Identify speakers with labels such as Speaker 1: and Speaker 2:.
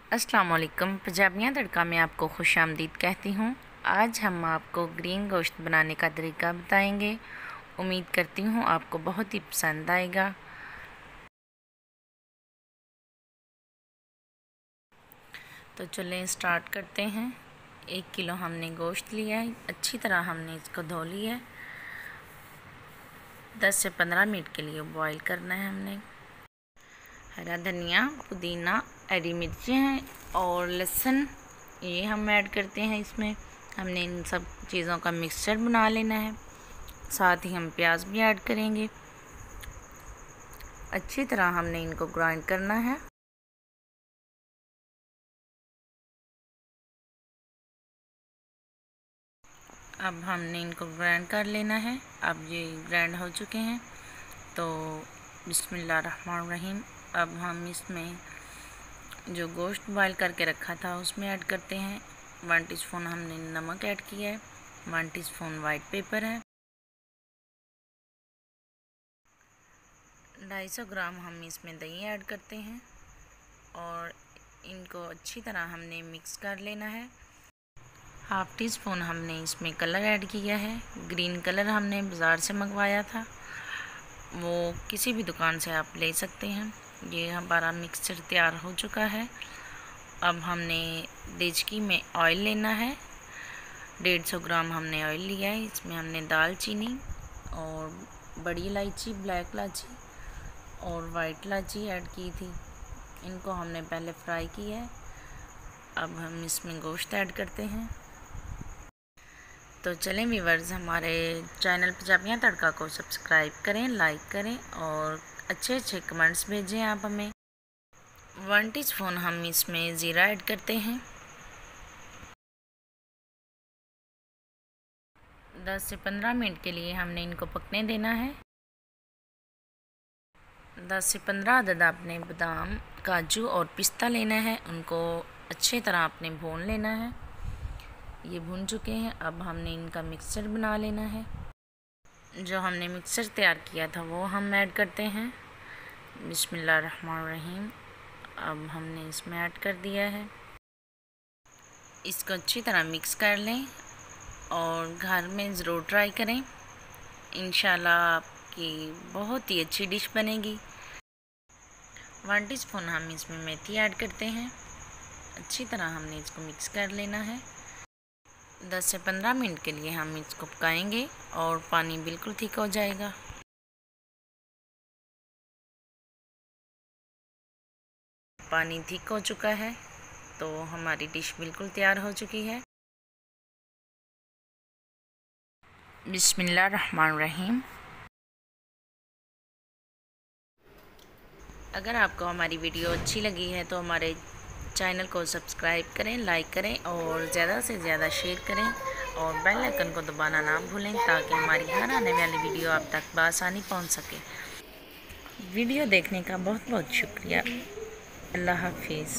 Speaker 1: अस्सलाम वालेकुम। पंजाबियाँ तड़का में आपको खुशामदीद कहती हूँ। आज हम आपको ग्रीन गोश्त बनाने का तरीका बताएंगे। उम्मीद करती हूँ आपको बहुत ही पसंद आएगा। तो चलें स्टार्ट करते हैं। 1 किलो हमने गोश्त लिया है, अच्छी तरह हमने इसको धो लिया है। 10 से 15 मिनट के लिए बॉईल करना है हमने। हरा धनिया, पुदीना, हरी मिर्चें हैं और लहसुन ये हम ऐड करते हैं इसमें। हमने इन सब चीज़ों का मिक्सचर बना लेना है। साथ ही हम प्याज भी ऐड करेंगे। अच्छी तरह हमने इनको ग्राइंड करना है। अब हमने इनको ग्राइंड कर लेना है। अब ये ग्राइंड हो चुके हैं तो बिस्मिल्लाहिर्रहमानिर्रहीम। अब हम इसमें जो गोश्त बॉईल करके रखा था उसमें ऐड करते हैं। 1 टीस्पून हमने नमक ऐड किया है। 1 टीस्पून वाइट पेपर है। 250 ग्राम हम इसमें दही ऐड करते हैं और इनको अच्छी तरह हमने मिक्स कर लेना है। 1/2 टीस्पून हमने इसमें कलर ऐड किया है। ग्रीन कलर हमने बाज़ार से मंगवाया था, वो किसी भी दुकान से आप ले सकते हैं। ये हमारा मिक्सचर तैयार हो चुका है। अब हमने देचकी में ऑयल लेना है। 150 ग्राम हमने ऑयल लिया है। इसमें हमने दालचीनी और बड़ी इलायची, ब्लैक इलायची और वाइट इलायची ऐड की थी। इनको हमने पहले फ्राई किया है। अब हम इसमें गोश्त ऐड करते हैं। तो चलें व्यूअर्स, हमारे चैनल पंजाबियाँ तड़का को सब्सक्राइब करें, लाइक करें और अच्छे कमेंट्स भेजें आप हमें। 1 टीस्पून हम इसमें ज़ीरा ऐड करते हैं। 10 से 15 मिनट के लिए हमने इनको पकने देना है। 10 से 15 अदद आपने बादाम, काजू और पिस्ता लेना है। उनको अच्छी तरह आपने भून लेना है। ये भून चुके हैं। अब हमने इनका मिक्सचर बना लेना है। जो हमने मिक्सचर तैयार किया था वो हम ऐड करते हैं। बिस्मिल्लाहिर्रहमानिर्रहीम। अब हमने इसमें ऐड कर दिया है। इसको अच्छी तरह मिक्स कर लें और घर में ज़रूर ट्राई करें। इंशाल्लाह आपकी बहुत ही अच्छी डिश बनेगी। 1 टीस्पून हम इसमें मेथी ऐड करते हैं। अच्छी तरह हमने इसको मिक्स कर लेना है। 10 से 15 मिनट के लिए हम इसको पकाएंगे और पानी बिल्कुल ठीक हो जाएगा। पानी ठीक हो चुका है तो हमारी डिश बिल्कुल तैयार हो चुकी है। बिस्मिल्लाहिर्रहमानिर्रहीम। अगर आपको हमारी वीडियो अच्छी लगी है तो हमारे चैनल को सब्सक्राइब करें, लाइक करें और ज़्यादा से ज़्यादा शेयर करें और बेल आइकन को दबाना ना भूलें ताकि हमारी हर आने वाली वीडियो आप तक बआसानी पहुंच सके। वीडियो देखने का बहुत बहुत शुक्रिया। अल्लाह हाफिज़।